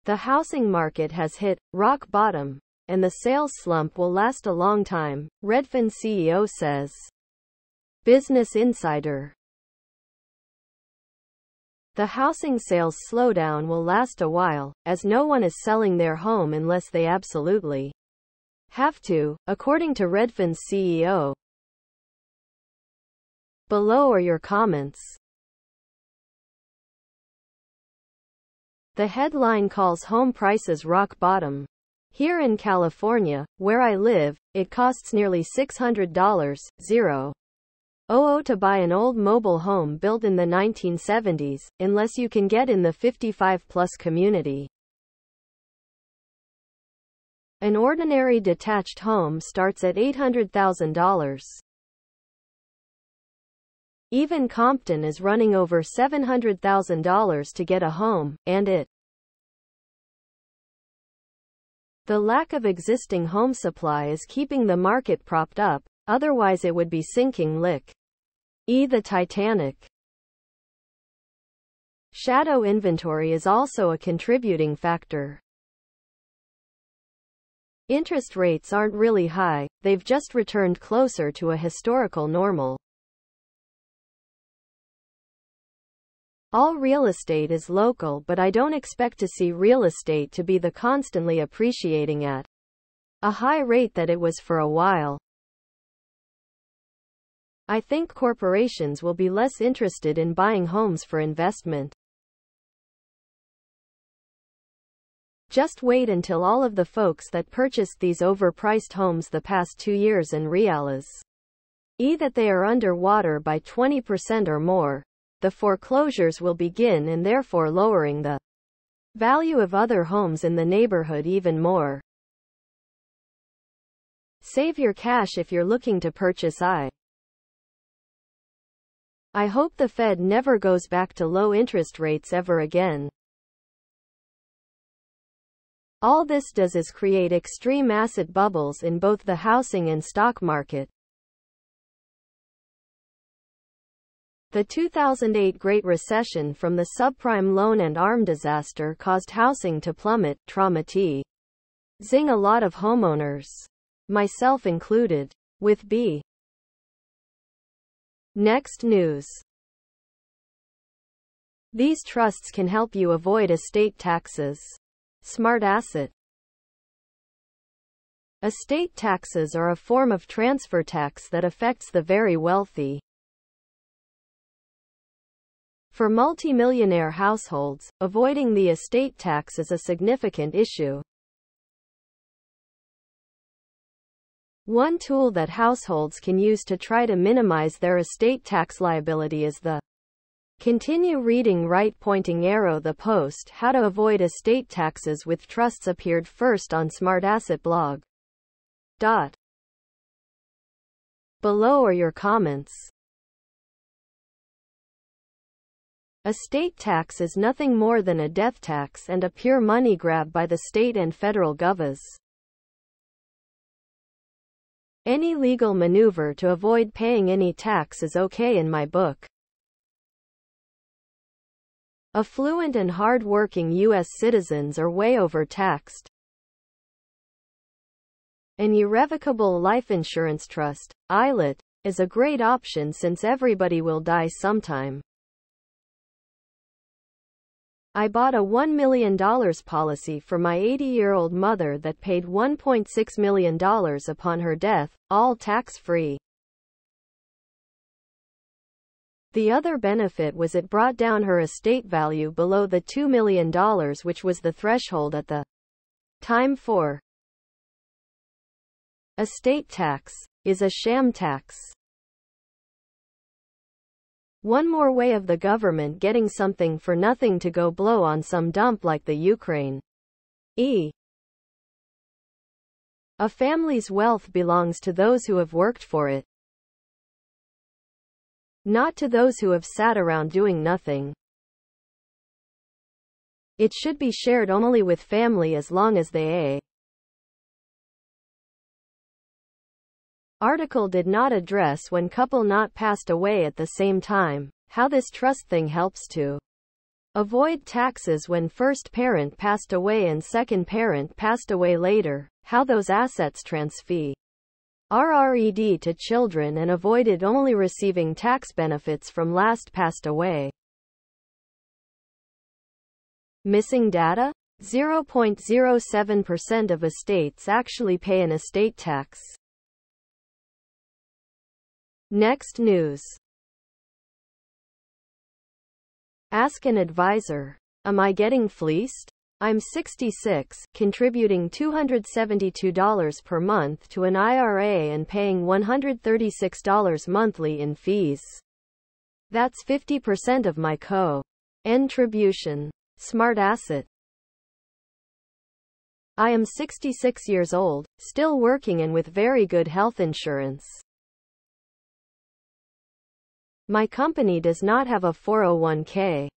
The housing market has hit rock bottom, and the sales slump will last a long time, Redfin CEO says. Business Insider. The housing sales slowdown will last a while, as no one is selling their home unless they absolutely have to, according to Redfin's CEO. Below are your comments. The headline calls home prices rock bottom. Here in California, where I live, it costs nearly $600 to buy an old mobile home built in the 1970s, unless you can get in the 55-plus community. An ordinary detached home starts at $800,000. Even Compton is running over $700,000 to get a home, and the lack of existing home supply is keeping the market propped up, otherwise it would be sinking the Titanic. Shadow inventory is also a contributing factor. Interest rates aren't really high, they've just returned closer to a historical normal. All real estate is local, but I don't expect to see real estate to be the constantly appreciating at a high rate that it was for a while. I think corporations will be less interested in buying homes for investment. Just wait until all of the folks that purchased these overpriced homes the past 2 years and realize that they are underwater by 20% or more. The foreclosures will begin, and therefore lowering the value of other homes in the neighborhood even more. Save your cash if you're looking to purchase. I hope the Fed never goes back to low interest rates ever again. All this does is create extreme asset bubbles in both the housing and stock market. The 2008 Great Recession from the subprime loan and ARM disaster caused housing to plummet, traumatizing a lot of homeowners, myself included. With B. Next news. These trusts can help you avoid estate taxes. Smart asset. Estate taxes are a form of transfer tax that affects the very wealthy. For multimillionaire households, avoiding the estate tax is a significant issue. One tool that households can use to try to minimize their estate tax liability is the Continue reading right pointing arrow. The post How to Avoid Estate Taxes with Trusts appeared first on Smart Asset blog. Below are your comments. Estate tax is nothing more than a death tax and a pure money grab by the state and federal govas. Any legal maneuver to avoid paying any tax is okay in my book. Affluent and hard-working U.S. citizens are way overtaxed. An irrevocable life insurance trust, ILIT, is a great option since everybody will die sometime. I bought a $1 million policy for my 80-year-old mother that paid $1.6 million upon her death, all tax-free. The other benefit was it brought down her estate value below the $2 million, which was the threshold at the time for estate tax, is a sham tax. One more way of the government getting something for nothing to go blow on some dump like the Ukraine. A family's wealth belongs to those who have worked for it, not to those who have sat around doing nothing. It should be shared only with family as long as they Article did not address when couple not passed away at the same time, how this trust thing helps to Avoid taxes when first parent passed away and second parent passed away later. How those assets transfer RRED to children and avoided only receiving tax benefits from last passed away. Missing data? 0.07% of estates actually pay an estate tax. Next news. Ask an advisor. Am I getting fleeced? I'm 66, contributing $272 per month to an IRA and paying $136 monthly in fees. That's 50% of my contribution. Smart asset. I am 66 years old, still working and with very good health insurance. My company does not have a 401k.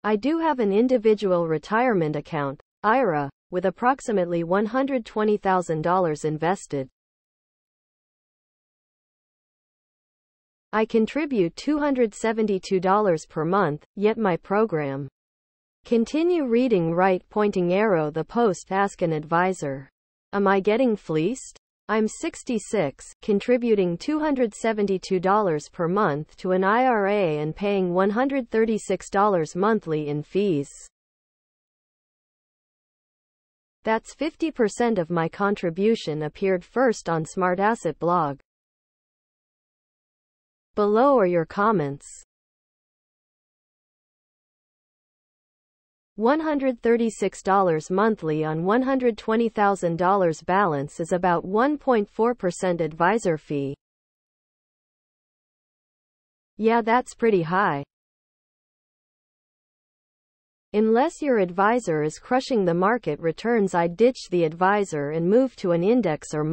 I do have an individual retirement account, IRA, with approximately $120,000 invested. I contribute $272 per month, yet my program. Continue reading right pointing arrow the post ask an advisor. Am I getting fleeced? I'm 66, contributing $272 per month to an IRA and paying $136 monthly in fees. That's 50% of my contribution appeared first on Smart Asset blog. Below are your comments. $136 monthly on $120,000 balance is about 1.4% advisor fee. Yeah, that's pretty high. Unless your advisor is crushing the market returns, I'd ditch the advisor and move to an index or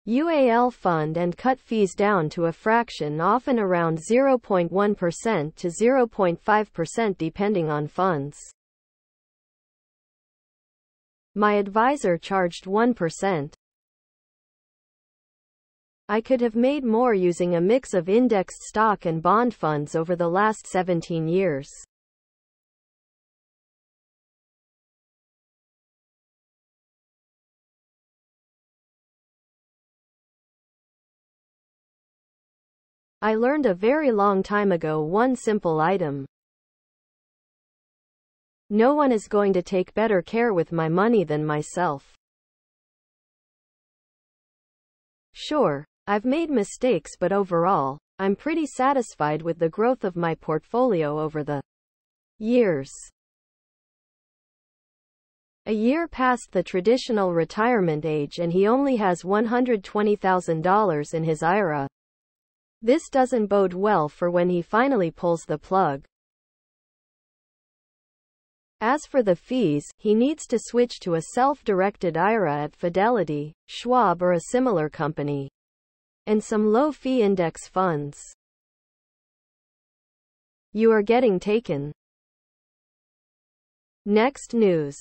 UAL fund and cut fees down to a fraction, often around 0.1% to 0.5% depending on funds. My advisor charged 1%. I could have made more using a mix of indexed stock and bond funds over the last 17 years. I learned a very long time ago one simple item. No one is going to take better care with my money than myself. Sure, I've made mistakes, but overall, I'm pretty satisfied with the growth of my portfolio over the years. A year past the traditional retirement age and he only has $120,000 in his IRA. This doesn't bode well for when he finally pulls the plug. As for the fees, he needs to switch to a self-directed IRA at Fidelity, Schwab or a similar company. And some low-fee index funds. You are getting taken. Next news.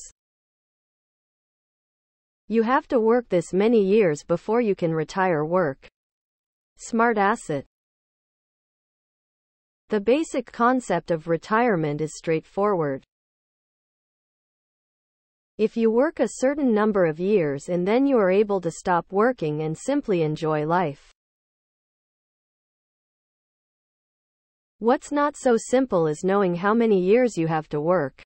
You have to work this many years before you can retire. Work. Smart asset. The basic concept of retirement is straightforward. If you work a certain number of years and then you are able to stop working and simply enjoy life. What's not so simple is knowing how many years you have to work.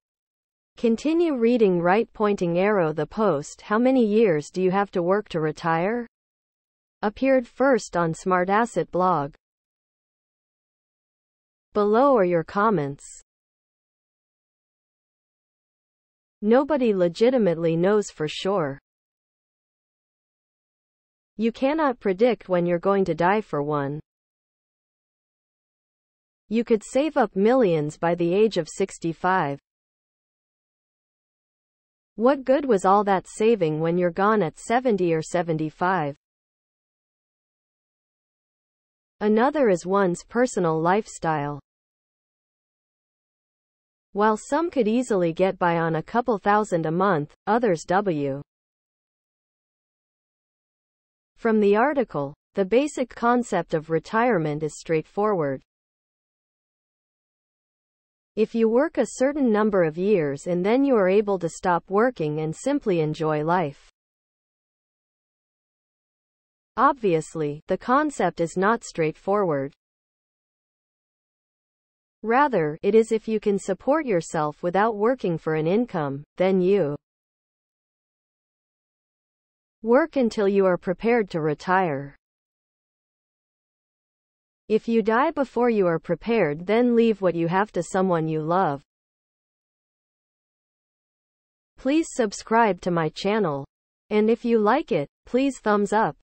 Continue reading right pointing arrow the post. How many years do you have to work to retire? Appeared first on Smart Asset blog. Below are your comments. Nobody legitimately knows for sure. You cannot predict when you're going to die for one. You could save up millions by the age of 65. What good was all that saving when you're gone at 70 or 75? Another is one's personal lifestyle. While some could easily get by on a couple thousand a month, others W. From the article, the basic concept of retirement is straightforward. If you work a certain number of years and then you are able to stop working and simply enjoy life. Obviously, the concept is not straightforward. Rather, it is if you can support yourself without working for an income, then you work until you are prepared to retire. If you die before you are prepared, then leave what you have to someone you love. Please subscribe to my channel. And if you like it, please thumbs up.